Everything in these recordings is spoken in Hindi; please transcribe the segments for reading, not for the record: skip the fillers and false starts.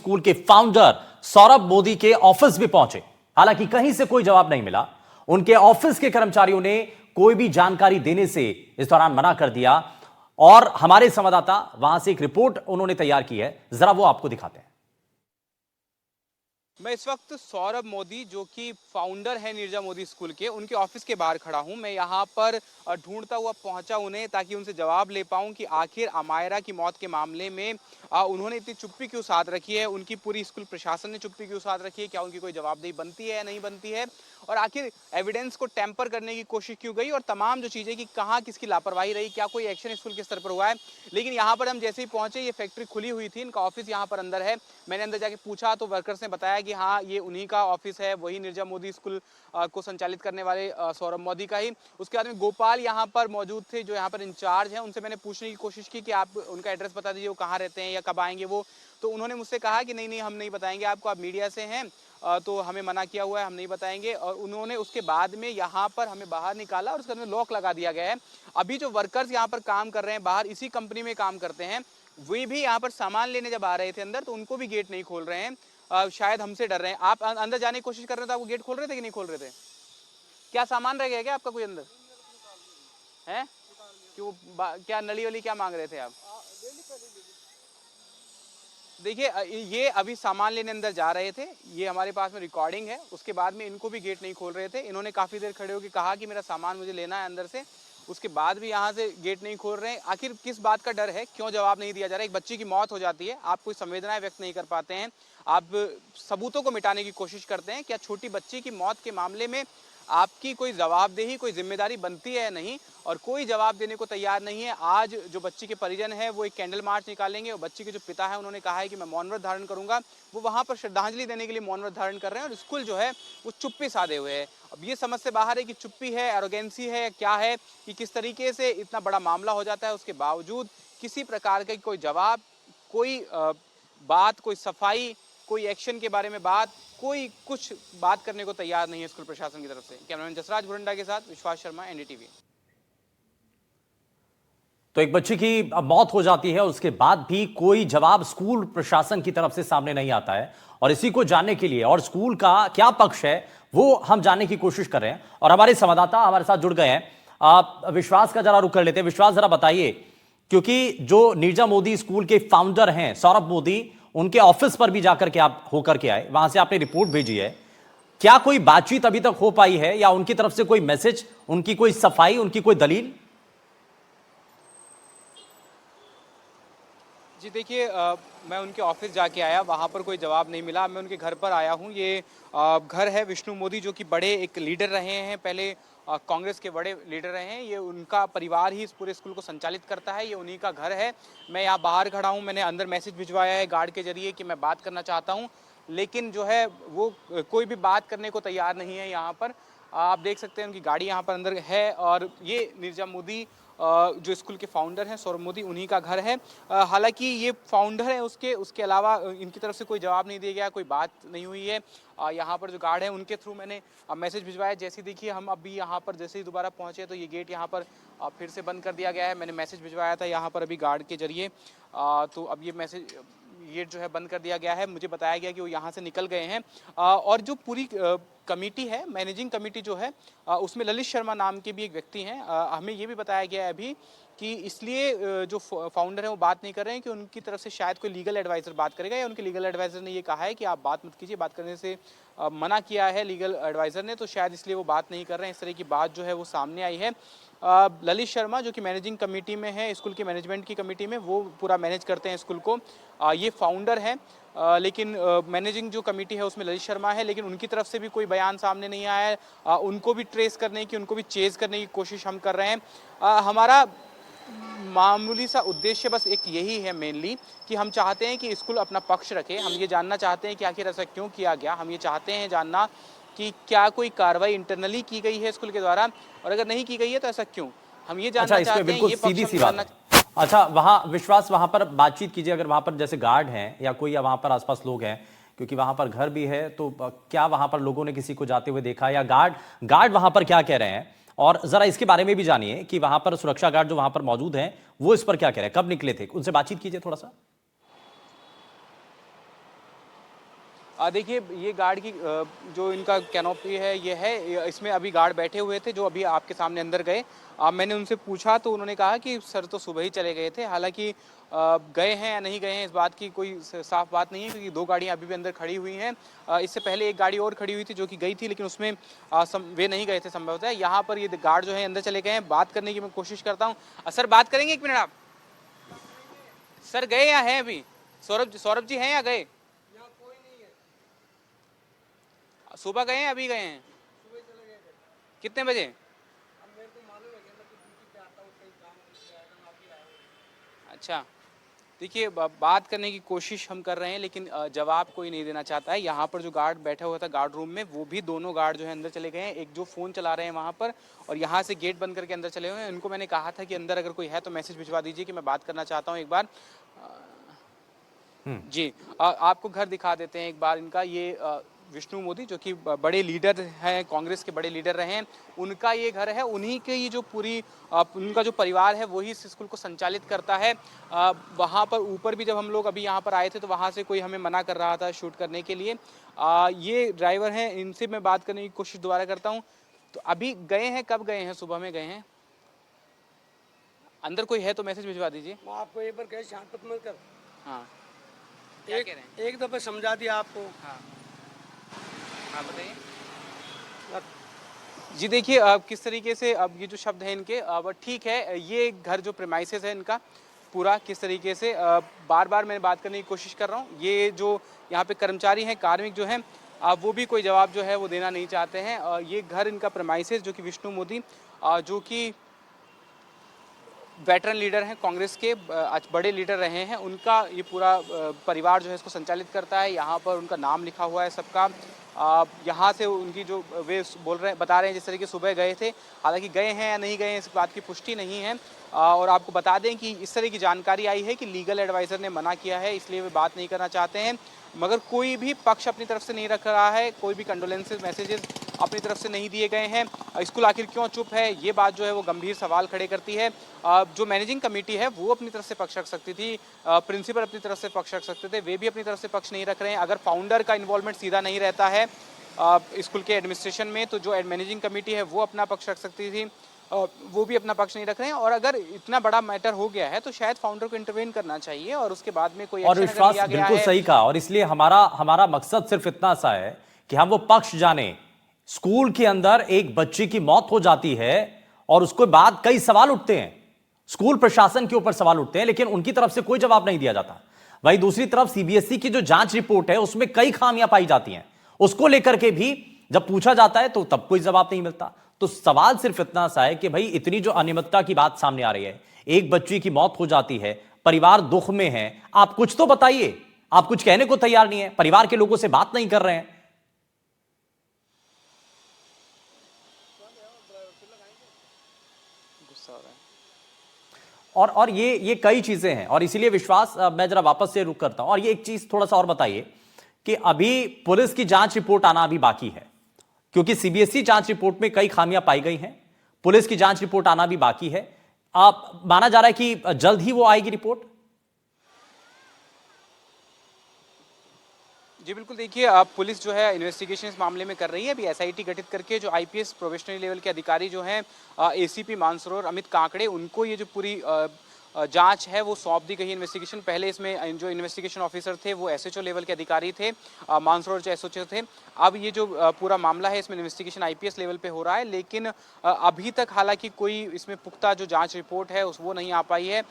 स्कूल के फाउंडर सौरभ मोदी के ऑफिस भी पहुंचे। हालांकि कहीं से कोई जवाब नहीं मिला। उनके ऑफिस के कर्मचारियों ने कोई भी जानकारी देने से इस दौरान मना कर दिया और हमारे संवाददाता वहां से एक रिपोर्ट उन्होंने तैयार की है, जरा वो आपको दिखाते हैं। मैं इस वक्त सौरभ मोदी जो कि फाउंडर है नीरजा मोदी स्कूल के, उनके ऑफिस के बाहर खड़ा हूं। मैं यहां पर ढूंढता हुआ पहुंचा उन्हें ताकि उनसे जवाब ले पाऊं कि आखिर अमायरा की मौत के मामले में उन्होंने इतनी चुप्पी क्यों साध रखी है, उनकी पूरी स्कूल प्रशासन ने चुप्पी क्यों साध रखी है, क्या उनकी कोई जवाबदेही बनती है या नहीं बनती है, और आखिर एविडेंस को टेम्पर करने की कोशिश क्यों गई, और तमाम जो चीज़ें कि कहाँ किसकी लापरवाही रही, क्या कोई एक्शन स्कूल के स्तर पर हुआ है। लेकिन यहाँ पर हम जैसे ही पहुंचे, ये फैक्ट्री खुली हुई थी, इनका ऑफिस यहाँ पर अंदर है। मैंने अंदर जाके पूछा तो वर्कर्स ने बताया कि हाँ, ये उन्हीं का ऑफिस है, वही नीरजा मोदी स्कूल को संचालित करने वाले सौरभ मोदी का ही। उसके बाद में गोपाल यहाँ पर मौजूद थे, जो यहाँ पर इंचार्ज हैं। उनसे मैंने पूछने की कोशिश की कि आप उनका एड्रेस बता दीजिए, वो कहाँ रहते हैं या कब आएंगे वो। तो उन्होंने मुझसे कहा कि नहीं नहीं, हम नहीं बताएंगे आपको, आप मीडिया से हैं तो हमें मना किया हुआ है, हम नहीं बताएंगे। और उन्होंने उसके बाद में यहाँ पर हमें बाहर निकाला और उसके बाद में लॉक लगा दिया गया है। अभी जो वर्कर्स यहाँ पर काम कर रहे हैं, बाहर इसी कंपनी में काम करते हैं, वे भी यहाँ पर सामान लेने जब आ रहे थे अंदर, तो उनको भी गेट नहीं खोल रहे हैं। शायद हमसे डर रहे हैं। आप अंदर जाने की कोशिश कर रहे थे, आपको गेट खोल रहे थे कि नहीं खोल रहे थे? क्या सामान रह गया क्या आपका कोई अंदर है? क्यों, क्या नली वली क्या मांग रहे थे आप? देखिए, ये अभी सामान लेने अंदर जा रहे थे, ये हमारे पास में रिकॉर्डिंग है। उसके बाद में इनको भी गेट नहीं खोल रहे थे। इन्होंने काफ़ी देर खड़े होकर कहा कि मेरा सामान मुझे लेना है अंदर से, उसके बाद भी यहाँ से गेट नहीं खोल रहे हैं। आखिर किस बात का डर है, क्यों जवाब नहीं दिया जा रहा है? एक बच्ची की मौत हो जाती है, आप कोई संवेदनाएं व्यक्त नहीं कर पाते हैं, आप सबूतों को मिटाने की कोशिश करते हैं। क्या छोटी बच्ची की मौत के मामले में आपकी कोई जवाबदेही, कोई जिम्मेदारी बनती है? नहीं, और कोई जवाब देने को तैयार नहीं है। आज जो बच्ची के परिजन है वो एक कैंडल मार्च निकालेंगे, और बच्ची के जो पिता है उन्होंने कहा है कि मैं मौन व्रत धारण करूंगा। वो वहां पर श्रद्धांजलि देने के लिए मौन व्रत धारण कर रहे हैं, और स्कूल जो है वो चुप्पी साधे हुए है। अब ये समझ से बाहर है कि चुप्पी है, एरोगेंसी है, क्या है, कि किस तरीके से इतना बड़ा मामला हो जाता है, उसके बावजूद किसी प्रकार का कोई जवाब, कोई बात, कोई सफाई, कोई एक्शन के बारे में बात, कोई कुछ बात करने को तैयार नहीं है स्कूल प्रशासन की तरफ से। कैमरामैन जसराज बुरंडा के साथ विश्वास शर्मा, एनडीटीवी। तो एक बच्ची की मौत हो जाती है, उसके बाद भी कोई जवाब स्कूल प्रशासन की तरफ से सामने नहीं आता है, और इसी को जानने के लिए और स्कूल का क्या पक्ष है वो हम जानने की कोशिश कर रहे हैं। और हमारे संवाददाता हमारे साथ जुड़ गए हैं। आप विश्वास का जरा रुख कर लेते हैं। विश्वास, जरा बताइए, क्योंकि जो नीरजा मोदी स्कूल के फाउंडर हैं सौरभ मोदी, उनके ऑफिस पर भी जाकर के आप होकर के आए, वहां से आपने रिपोर्ट भेजी है। क्या कोई बातचीत अभी तक हो पाई है, या उनकी तरफ से कोई मैसेज, उनकी कोई सफाई, उनकी कोई दलील? जी देखिए, मैं उनके ऑफिस जाके आया, वहाँ पर कोई जवाब नहीं मिला। मैं उनके घर पर आया हूँ। ये घर है विष्णु मोदी, जो कि बड़े एक लीडर रहे हैं, पहले कांग्रेस के बड़े लीडर रहे हैं। ये उनका परिवार ही इस पूरे स्कूल को संचालित करता है, ये उन्हीं का घर है। मैं यहाँ बाहर खड़ा हूँ। मैंने अंदर मैसेज भिजवाया है गार्ड के जरिए कि मैं बात करना चाहता हूँ, लेकिन जो है वो कोई भी बात करने को तैयार नहीं है। यहाँ पर आप देख सकते हैं उनकी गाड़ी यहाँ पर अंदर है, और ये नीरजा मोदी जो स्कूल के फाउंडर हैं सौरभ मोदी, उन्हीं का घर है। हालांकि ये फाउंडर है, उसके अलावा इनकी तरफ से कोई जवाब नहीं दिया गया, कोई बात नहीं हुई है। यहाँ पर जो गार्ड है उनके थ्रू मैंने मैसेज भिजवाया। जैसे देखिए, हम अभी यहाँ पर जैसे ही दोबारा पहुँचे तो ये गेट यहाँ पर फिर से बंद कर दिया गया है। मैंने मैसेज भिजवाया था यहाँ पर अभी गार्ड के जरिए, तो अब ये मैसेज गेट जो है बंद कर दिया गया है। मुझे बताया गया कि वो यहाँ से निकल गए हैं। और जो पूरी कमेटी है, मैनेजिंग कमेटी जो है, उसमें ललित शर्मा नाम के भी एक व्यक्ति हैं। हमें ये भी बताया गया है अभी कि इसलिए जो फाउंडर है वो बात नहीं कर रहे हैं कि उनकी तरफ से शायद कोई लीगल एडवाइज़र बात करेगा, या उनके लीगल एडवाइज़र ने ये कहा है कि आप बात मत कीजिए, बात करने से मना किया है लीगल एडवाइज़र ने, तो शायद इसलिए वो बात नहीं कर रहे हैं। इस तरह की बात जो है वो सामने आई है। ललित शर्मा जो कि मैनेजिंग कमेटी में है, स्कूल की मैनेजमेंट की कमेटी में, वो पूरा मैनेज करते हैं स्कूल को। ये फाउंडर हैं, लेकिन मैनेजिंग जो कमेटी है उसमें ललित शर्मा है, लेकिन उनकी तरफ से भी कोई बयान सामने नहीं आया है। उनको भी ट्रेस करने की, उनको भी चेज करने की कोशिश हम कर रहे हैं। हमारा मामूली सा उद्देश्य बस एक यही है मेनली, कि हम चाहते हैं कि स्कूल अपना पक्ष रखे। हम ये जानना चाहते हैं कि आखिर ऐसा क्यों किया गया। हम ये चाहते हैं जानना कि क्या कोई कार्रवाई इंटरनली की गई है स्कूल के द्वारा, और अगर नहीं की गई है तो ऐसा क्यों। हम ये जानना चाहते हैं, ये सीधी पक्ष सी हम बात जानना। है। अच्छा, वहां विश्वास, वहां पर बातचीत कीजिए, अगर वहां पर जैसे गार्ड हैं या कोई वहां पर आसपास लोग हैं, क्योंकि वहां पर घर भी है, तो क्या वहां पर लोगों ने किसी को जाते हुए देखा, या गार्ड वहां पर क्या कह रहे हैं? और जरा इसके बारे में भी जानिए कि वहां पर सुरक्षा गार्ड जो वहां पर मौजूद हैं, वो इस पर क्या कह रहे हैं, कब निकले थे, उनसे बातचीत कीजिए थोड़ा सा। देखिए ये गार्ड की जो इनका कैनोपी है ये है, इसमें अभी गार्ड बैठे हुए थे जो अभी आपके सामने अंदर गए। मैंने उनसे पूछा तो उन्होंने कहा कि सर तो सुबह ही चले गए थे। हालांकि गए हैं या नहीं गए हैं इस बात की कोई साफ बात नहीं है, क्योंकि 2 गाड़ियां अभी भी अंदर खड़ी हुई हैं। इससे पहले एक गाड़ी और खड़ी हुई थी जो कि गई थी, लेकिन उसमें वे नहीं गए थे संभवतः। यहाँ पर ये गार्ड जो है अंदर चले गए हैं। बात करने की मैं कोशिश करता हूँ। सर बात करेंगे, 1 मिनट आप। सर गए या हैं अभी? सौरभ जी हैं या गए? सुबह गए हैं अभी गए हैं? कितने बजे? अच्छा, देखिए बात करने की कोशिश हम कर रहे हैं, लेकिन जवाब कोई नहीं देना चाहता है। यहाँ पर जो गार्ड बैठा हुआ था गार्ड रूम में, वो भी दोनों गार्ड जो है अंदर चले गए हैं। एक जो फ़ोन चला रहे हैं वहाँ पर, और यहाँ से गेट बंद करके अंदर चले हुए हैं। उनको मैंने कहा था कि अंदर अगर कोई है तो मैसेज भिजवा दीजिए कि मैं बात करना चाहता हूँ एक बार। जी, आपको घर दिखा देते हैं एक बार इनका। ये विष्णु मोदी जो कि बड़े लीडर हैं, कांग्रेस के बड़े लीडर रहे हैं, उनका ये घर है। उन्हीं के ये जो पूरी उनका जो परिवार है वही इस स्कूल को संचालित करता है। वहाँ पर ऊपर भी जब हम लोग अभी यहाँ पर आए थे तो वहाँ से कोई हमें मना कर रहा था शूट करने के लिए। ये ड्राइवर हैं, इनसे मैं बात करने की कोशिश दोबारा करता हूँ। तो अभी गए हैं, कब गए हैं? सुबह में गए हैं। अंदर कोई है तो मैसेज भिजवा दीजिए। मैं आपको एक बार कहे शांत मत कर। हाँ, क्या कह रहे हैं? एक दफा समझा दिया आपको। हाँ हाँ, बताइए। जी देखिए, अब किस तरीके से अब ये जो शब्द हैं इनके, अब ठीक है, ये घर जो प्रेमाइसेस है इनका पूरा किस तरीके से बार बार मैं बात करने की कोशिश कर रहा हूँ। ये जो यहाँ पे कर्मचारी हैं, कार्मिक जो हैं, वो भी कोई जवाब जो है वो देना नहीं चाहते हैं। ये घर इनका प्रेमाइसेस जो कि विष्णु मोदी जो कि वेटरन लीडर हैं कांग्रेस के, आज बड़े लीडर रहे हैं, उनका ये पूरा परिवार जो है इसको संचालित करता है। यहाँ पर उनका नाम लिखा हुआ है सबका। यहाँ से उनकी जो वे बता रहे हैं जिस तरीके सुबह गए थे, हालांकि गए हैं या नहीं गए हैं इस बात की पुष्टि नहीं है। और आपको बता दें कि इस तरह की जानकारी आई है कि लीगल एडवाइज़र ने मना किया है, इसलिए वे बात नहीं करना चाहते हैं। मगर कोई भी पक्ष अपनी तरफ से नहीं रख रहा है, कोई भी कंडोलेंसेज मैसेजेस अपनी तरफ से नहीं दिए गए हैं। स्कूल आखिर क्यों चुप है, ये बात जो है वो गंभीर सवाल खड़े करती है। जो मैनेजिंग कमेटी है वो अपनी तरफ से पक्ष रख सकती थी, प्रिंसिपल अपनी तरफ से पक्ष रख सकते थे, वे भी अपनी तरफ से पक्ष नहीं रख रहे हैं। अगर फाउंडर का इन्वॉल्वमेंट सीधा नहीं रहता है स्कूल के एडमिनिस्ट्रेशन में, तो जो मैनेजिंग कमेटी है वो अपना पक्ष रख सकती थी, वो भी अपना पक्ष नहीं रख रहे हैं। और अगर इतना बड़ा मैटर हो गया है तो शायद फाउंडर को इंटरवेन करना चाहिए और उसके बाद में कोई और एक्शन विश्वास लिया गया बिल्कुल है। सही कहा, और इसलिए हमारा मकसद सिर्फ इतना सा है कि हम वो पक्ष जाने। स्कूल के अंदर एक बच्ची की मौत हो जाती है और उसके बाद कई सवाल उठते हैं, स्कूल प्रशासन के ऊपर सवाल उठते हैं, लेकिन उनकी तरफ से कोई जवाब नहीं दिया जाता। वहीं दूसरी तरफ सीबीएसई की जो जांच रिपोर्ट है उसमें कई खामियां पाई जाती हैं, उसको लेकर के भी जब पूछा जाता है तो तब कोई जवाब नहीं मिलता। तो सवाल सिर्फ इतना सा है कि भाई इतनी जो अनियमितता की बात सामने आ रही है, एक बच्ची की मौत हो जाती है, परिवार दुख में है, आप कुछ तो बताइए। आप कुछ कहने को तैयार नहीं है, परिवार के लोगों से बात नहीं कर रहे हैं। और ये कई चीजें हैं, और इसीलिए विश्वास मैं जरा वापस से रुक करता हूं। और ये एक चीज थोड़ा सा और बताइए कि अभी पुलिस की जांच रिपोर्ट आना अभी बाकी है, क्योंकि सीबीएसई जांच रिपोर्ट में कई खामियां पाई गई हैं, पुलिस की जांच रिपोर्ट आना भी बाकी है। आप माना जा रहा है कि जल्द ही वो आएगी रिपोर्ट? जी बिल्कुल, देखिए अब पुलिस जो है इन्वेस्टिगेशन इस मामले में कर रही है। अभी एसआईटी गठित करके जो आईपीएस प्रोबेशनरी लेवल के अधिकारी जो हैं, एसीपी मानसरोवर अमित काकड़े, उनको ये जो पूरी जांच है वो सौंप दी गई इन्वेस्टिगेशन। पहले इसमें जो इन्वेस्टिगेशन ऑफिसर थे वो एसएचओ लेवल के अधिकारी थे, मानसरोवर जो एसएचओ थे। अब ये जो पूरा मामला है इसमें इन्वेस्टिगेशन आईपीएस लेवल पे हो रहा है, लेकिन अभी तक हालांकि कोई इसमें पुख्ता जो जांच रिपोर्ट है वो नहीं आ पाई है।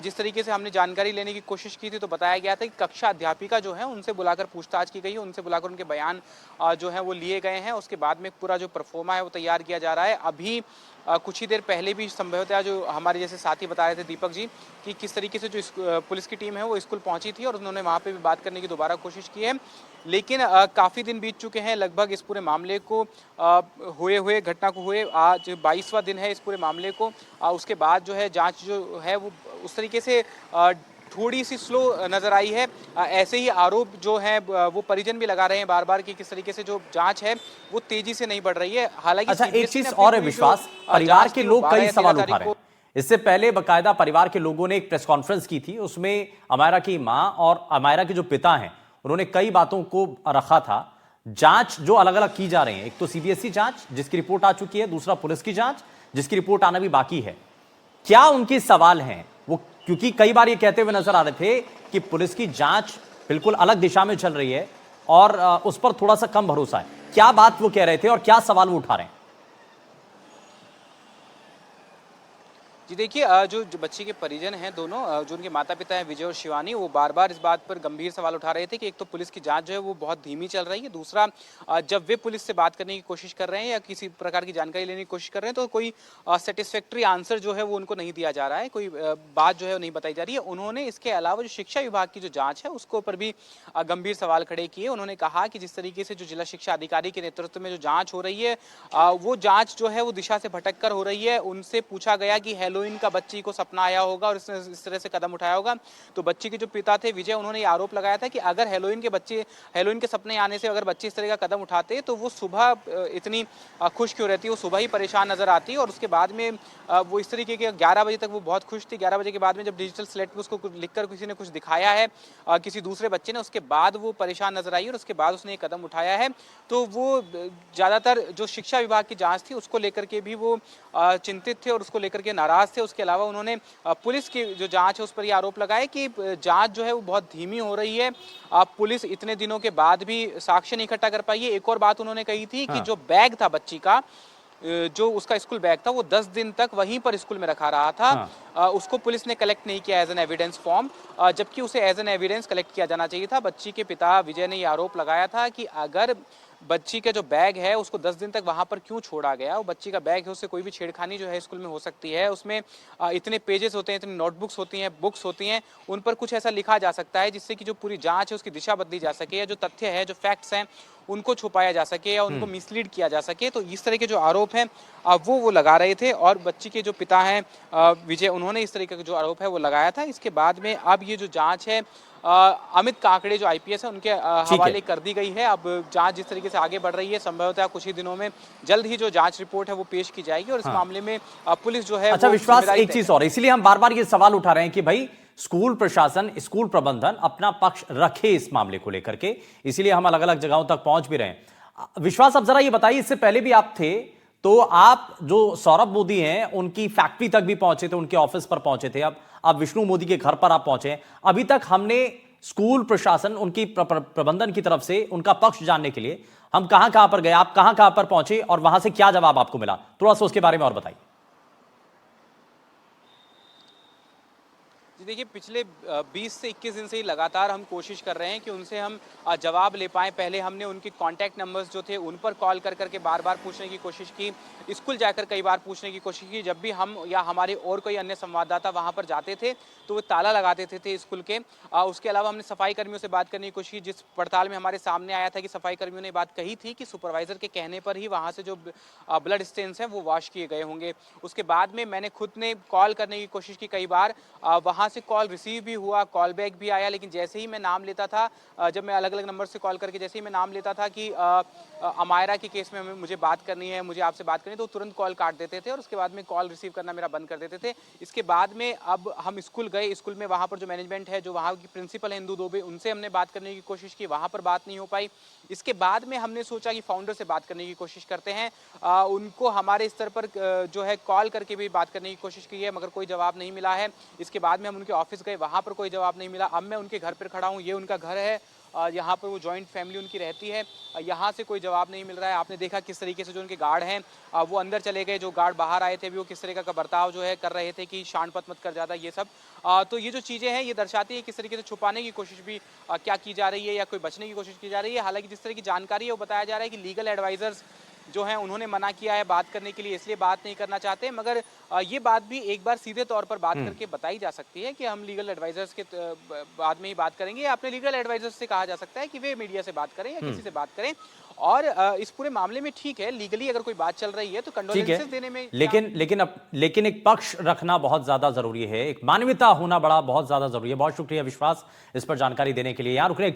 जिस तरीके से हमने जानकारी लेने की कोशिश की थी तो बताया गया था कि कक्षा अध्यापिका जो है उनसे बुलाकर पूछताछ की गई है, उनसे बुलाकर उनके बयान जो है वो लिए गए हैं। उसके बाद में पूरा जो परफॉर्मा है वो तैयार किया जा रहा है। अभी कुछ ही देर पहले भी संभवतः जो हमारे जैसे साथी बता रहे थे दीपक जी, कि किस तरीके से जो पुलिस की टीम है वो स्कूल पहुंची थी और उन्होंने वहाँ पे भी बात करने की दोबारा कोशिश की है। लेकिन काफ़ी दिन बीत चुके हैं लगभग इस पूरे मामले को हुए घटना को हुए आज 22वां दिन है इस पूरे मामले को। उसके बाद जो है जांच जो है वो उस तरीके से थोड़ी सी स्लो नजर आई है। ऐसे ही आरोप जो है वो परिजन भी लगा रहे हैं बार बार कि किस तरीके से जो जांच है वो तेजी से नहीं बढ़ रही है। हालांकि अच्छा, एक चीज और है विश्वास, परिवार के लोग कई सवाल उठा रहे हैं। इससे पहले बकायदा परिवार के लोगों ने एक प्रेस कॉन्फ्रेंस की थी, उसमें अमायरा की मां और अमायरा के जो पिता हैं उन्होंने कई बातों को रखा था। जांच जो अलग अलग की जा रही है, एक तो सीबीएसई जांच जिसकी रिपोर्ट आ चुकी है, दूसरा पुलिस की जांच जिसकी रिपोर्ट आना भी बाकी है। क्या उनके सवाल हैं वो, क्योंकि कई बार ये कहते हुए नजर आ रहे थे कि पुलिस की जांच बिल्कुल अलग दिशा में चल रही है और उस पर थोड़ा सा कम भरोसा है। क्या बात वो कह रहे थे और क्या सवाल वो उठा रहे हैं? जी देखिए, जो बच्ची के परिजन हैं दोनों, जो उनके माता पिता हैं विजय और शिवानी, वो बार बार इस बात पर गंभीर सवाल उठा रहे थे कि एक तो पुलिस की जांच जो है वो बहुत धीमी चल रही है, दूसरा जब वे पुलिस से बात करने की कोशिश कर रहे हैं या किसी प्रकार की जानकारी लेने की कोशिश कर रहे हैं तो कोई सेटिस्फैक्ट्री आंसर जो है वो उनको नहीं दिया जा रहा है, कोई बात जो है वो नहीं बताई जा रही है। उन्होंने इसके अलावा जो शिक्षा विभाग की जो जाँच है उसके ऊपर भी गंभीर सवाल खड़े किए। उन्होंने कहा कि जिस तरीके से जो जिला शिक्षा अधिकारी के नेतृत्व में जो जाँच हो रही है, वो जाँच जो है वो दिशा से भटक कर हो रही है। उनसे पूछा गया कि हेलोइन का बच्ची को सपना आया होगा और इसने इस तरह से कदम उठाया होगा, तो बच्ची के जो पिता थे विजय, उन्होंने ये आरोप लगाया था कि अगर हेलोइन के सपने आने से अगर बच्चे इस तरह का कदम उठाते तो वो सुबह इतनी खुश क्यों रहती, वो सुबह ही परेशान नजर आती और उसके बाद में वो इस तरीके के 11 बजे तक वो बहुत खुश थी। 11 बजे के बाद में जब डिजिटल स्लेट पे उसको लिखकर किसी ने कुछ दिखाया है, किसी दूसरे बच्चे ने, उसके बाद वो परेशान नजर आई और उसके बाद उसने ये कदम उठाया है। तो वो ज़्यादातर जो शिक्षा विभाग की जाँच थी उसको लेकर के भी वो चिंतित थे और उसको लेकर के नाराज थे। उसके अलावा उन्होंने पुलिस की जो जांच है उस पर ये आरोप लगाया कि जांच जो है वो बहुत धीमी हो रही है। पुलिस इतने दिनों के बाद भी साक्ष्य नहीं इकट्ठा कर पाई है। एक और बात उन्होंने कही थी कि जो बैग था बच्ची का, जो उसका स्कूल बैग था, वो 10 दिन तक वहीं पर स्कूल में रखा रहा था। उसको पुलिस ने कलेक्ट नहीं किया एज एन एविडेंस फॉर्म, जबकि उसे एज एन एविडेंस कलेक्ट किया जाना चाहिए था। बच्ची के पिता विजय ने ये आरोप लगाया था कि अगर बच्ची का जो बैग है उसको 10 दिन तक वहां पर क्यों छोड़ा गया, वो बच्ची का बैग है, उससे कोई भी छेड़खानी जो है स्कूल में हो सकती है। उसमें इतने पेजेस होते हैं, इतनी नोटबुक्स होती हैं, बुक्स होती हैं, उन पर कुछ ऐसा लिखा जा सकता है जिससे कि जो पूरी जांच है उसकी दिशा बदली जा सके, या जो तथ्य है, जो फैक्ट्स हैं, उनको छुपाया जा सके या उनको मिसलीड किया जा सके। तो इस तरह के जो आरोप हैं वो लगा रहे थे और बच्ची के जो पिता हैं विजय, उन्होंने इस तरीके का जो आरोप है वो लगाया था। इसके बाद में अब ये जो जांच है अमित काकड़े जो आईपीएस है उनके हवाले कर दी गई है। अब जांच जिस तरीके से आगे बढ़ रही है, संभवतः कुछ ही दिनों में जल्द ही जो जांच रिपोर्ट है वो पेश की जाएगी और इस मामले में पुलिस जो है। अच्छा विश्वास, एक चीज और, इसीलिए हम बार बार ये सवाल उठा रहे हैं कि भाई स्कूल प्रशासन, स्कूल प्रबंधन अपना पक्ष रखे इस मामले को लेकर के, इसीलिए हम अलग अलग जगहों तक पहुंच भी रहे हैं। विश्वास, अब जरा ये बताइए, इससे पहले भी आप थे तो आप जो सौरभ मोदी हैं उनकी फैक्ट्री तक भी पहुंचे थे, उनके ऑफिस पर पहुंचे थे, अब विष्णु मोदी के घर पर आप पहुंचे। अभी तक हमने स्कूल प्रशासन, उनकी प्रबंधन की तरफ से उनका पक्ष जानने के लिए हम कहां कहां पर गए, आप कहां कहां पर पहुंचे और वहां से क्या जवाब आपको मिला, थोड़ा सा उसके बारे में और बताइए। जी देखिए, पिछले 20 से 21 दिन से ही लगातार हम कोशिश कर रहे हैं कि उनसे हम जवाब ले पाएँ। पहले हमने उनके कॉन्टैक्ट नंबर्स जो थे उन पर कॉल कर करके बार बार पूछने की कोशिश की, स्कूल जाकर कई बार पूछने की कोशिश की। जब भी हम या हमारे और कोई अन्य संवाददाता वहाँ पर जाते थे तो वो ताला लगा देते थे स्कूल के। उसके अलावा हमने सफाई कर्मियों से बात करने की कोशिश की, जिस पड़ताल में हमारे सामने आया था कि सफाई कर्मियों ने बात कही थी कि सुपरवाइजर के कहने पर ही वहाँ से जो ब्लड स्टेन्स हैं वो वॉश किए गए होंगे। उसके बाद में मैंने खुद ने कॉल करने की कोशिश की कई बार, वहाँ से कॉल रिसीव भी हुआ, कॉल बैक भी आया, लेकिन जैसे ही मैं नाम लेता था, जब मैं अलग अलग नंबर से कॉल करके जैसे ही मैं नाम लेता था कि अमायरा के केस में मुझे बात करनी है, मुझे आपसे बात करनी है, तो तुरंत कॉल काट देते थे और उसके बाद में कॉल रिसीव करना मेरा बंद कर देते थे। इसके बाद में अब हम स्कूल गए, स्कूल में वहाँ पर जो मैनेजमेंट है, जो वहाँ की प्रिंसिपल है इंदू दुबे, उनसे हमने बात करने की कोशिश की, वहाँ पर बात नहीं हो पाई। इसके बाद में हमने सोचा कि फाउंडर से बात करने की कोशिश करते हैं, उनको हमारे स्तर पर जो है कॉल करके भी बात करने की कोशिश की है, मगर कोई जवाब नहीं मिला है। इसके बाद में हम उनके ऑफिस गए, वहाँ पर कोई जवाब नहीं मिला। अब मैं उनके घर पर खड़ा हूँ, ये उनका घर है, यहाँ पर वो जॉइंट फैमिली उनकी रहती है, यहाँ से कोई जवाब नहीं मिल रहा है। आपने देखा किस तरीके से जो उनके गार्ड हैं वो अंदर चले गए, जो गार्ड बाहर आए थे भी वो किस तरीके का बर्ताव जो है कर रहे थे कि शान पत मत कर जाता, ये सब। तो ये जो चीज़ें हैं ये दर्शाती है किस तरीके से छुपाने की कोशिश भी क्या की जा रही है या कोई बचने की कोशिश की जा रही है। हालांकि जिस तरह की जानकारी है वो बताया जा रहा है कि लीगल एडवाइजर्स जो हैं उन्होंने मना किया है बात करने के लिए, इसलिए बात नहीं करना चाहते। मगर ये बात भी एक बार सीधे तौर पर बात करके बताई जा सकती है कि हम लीगल एडवाइजर्स के बाद में ही बात करेंगे, या अपने लीगल एडवाइजर्स से कहा जा सकता है कि वे मीडिया से बात करें या किसी से बात करें। और इस पूरे मामले में ठीक है, लीगली अगर कोई बात चल रही है तो कंडोलेंसेस देने में, लेकिन एक पक्ष रखना बहुत ज्यादा जरूरी है, एक मानवता होना बड़ा बहुत ज्यादा जरूरी है। बहुत शुक्रिया विश्वास इस पर जानकारी देने के लिए। यहाँ रुक रहे